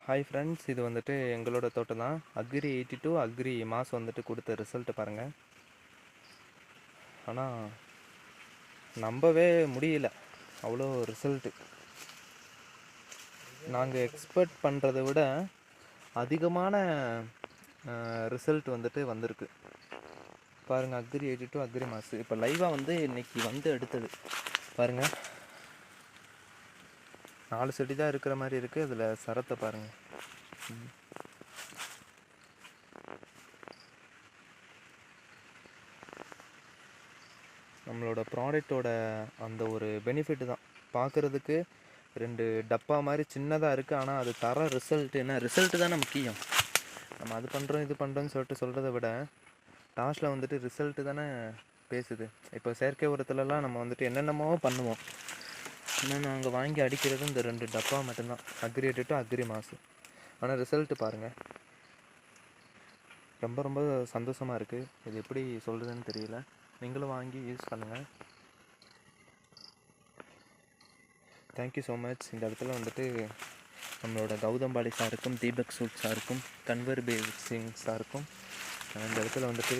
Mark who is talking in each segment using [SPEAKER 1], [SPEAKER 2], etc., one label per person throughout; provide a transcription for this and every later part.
[SPEAKER 1] Hi friends, இது வந்துட்டு எங்களோட தோட்டம் தான். அக்ரி 82 அக்ரி மாஸ் வந்துட்டு கொடுத்த ரிசல்ட்டு பாருங்கள். ஆனால் நம்பவே முடியல, அவ்வளோ ரிசல்ட்டு. நாங்கள் எக்ஸ்பெக்ட் பண்ணுறதை விட அதிகமான ரிசல்ட் வந்துட்டு வந்திருக்கு பாருங்கள். அக்ரி 82 அக்ரி மாஸ் இப்போ லைவாக வந்து இன்றைக்கி வந்து எடுத்தது பாருங்கள். 4 செடி தான் இருக்கிற மாதிரி இருக்குது. அதில் சரத்தை பாருங்கள். நம்மளோட ப்ராடக்டோட அந்த ஒரு பெனிஃபிட்டு தான். பார்க்குறதுக்கு 2 டப்பா மாதிரி சின்னதாக இருக்குது, ஆனால் அது தர ரிசல்ட் என்ன, ரிசல்ட்டு தானே முக்கியம். நம்ம அது பண்ணுறோம் இது பண்ணுறோன்னு சொல்கிறத விட லாஸ்ட்டில் வந்துட்டு ரிசல்ட்டு தானே பேசுது. இப்போ செயற்கை உரத்துலலாம் நம்ம வந்துட்டு என்னென்னமோ பண்ணுவோம். இன்னும் நாங்கள் வாங்கி அடிக்கிறது இந்த 2 டப்பா மட்டும்தான், அக்ரி 82 அக்ரி மாசு. ஆனால் ரிசல்ட்டு பாருங்கள், ரொம்ப ரொம்ப சந்தோஷமாக இருக்குது. இது எப்படி சொல்கிறதுன்னு தெரியல. நீங்களும் வாங்கி யூஸ் பண்ணுங்கள். Thank you so much. இந்த இடத்துல வந்துட்டு நம்மளோட கௌதம்பாடி சாருக்கும், தீபக் சூட் சாருக்கும், கன்வர் சிங் சாருக்கும் இந்த இடத்துல வந்துட்டு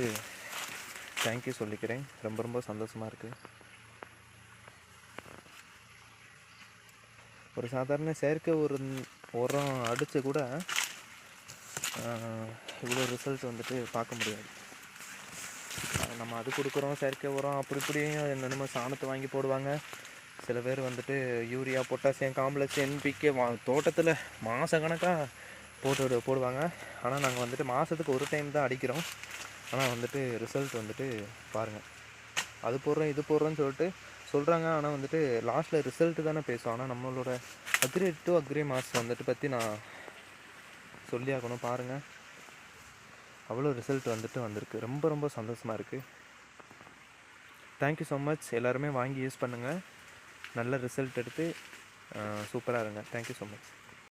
[SPEAKER 1] தேங்க்யூ சொல்லிக்கிறேன். ரொம்ப ரொம்ப சந்தோஷமாக இருக்குது. ஒரு சாதாரண செயற்கை உரம் அடித்து கூட இவ்வளோ ரிசல்ட் வந்துட்டு பார்க்க முடியாது. நம்ம அது கொடுக்குறோம், செயற்கை உரம் அப்படி இப்படியும் என்னென்னமோ சாணத்தை வாங்கி போடுவாங்க. சில பேர் வந்துட்டு யூரியா, பொட்டாசியம், காம்ப்ளெக்ஸ், என்பிகே தோட்டத்தில் மாதக்கணக்காக போடுவாங்க. ஆனால் நாங்கள் வந்துட்டு மாதத்துக்கு ஒரு டைம் தான் அடிக்கிறோம். ஆனால் வந்துட்டு ரிசல்ட் வந்துட்டு பாருங்கள். அது போடுறோம் இது போடுறோன்னு சொல்கிறாங்க. ஆனால் வந்துட்டு லாஸ்ட்டில் ரிசல்ட்டு தானே பேசும். ஆனால் நம்மளோட அக்ரி 82 அக்ரி மாஸ் வந்துட்டு பற்றி நான் சொல்லி ஆகணும். பாருங்கள், அவ்வளோ ரிசல்ட் வந்துட்டு வந்திருக்கு. ரொம்ப ரொம்ப சந்தோஷமாக இருக்குது. Thank you so much. எல்லாருமே வாங்கி யூஸ் பண்ணுங்கள். நல்ல ரிசல்ட் எடுத்து சூப்பராக இருங்க. Thank you so much.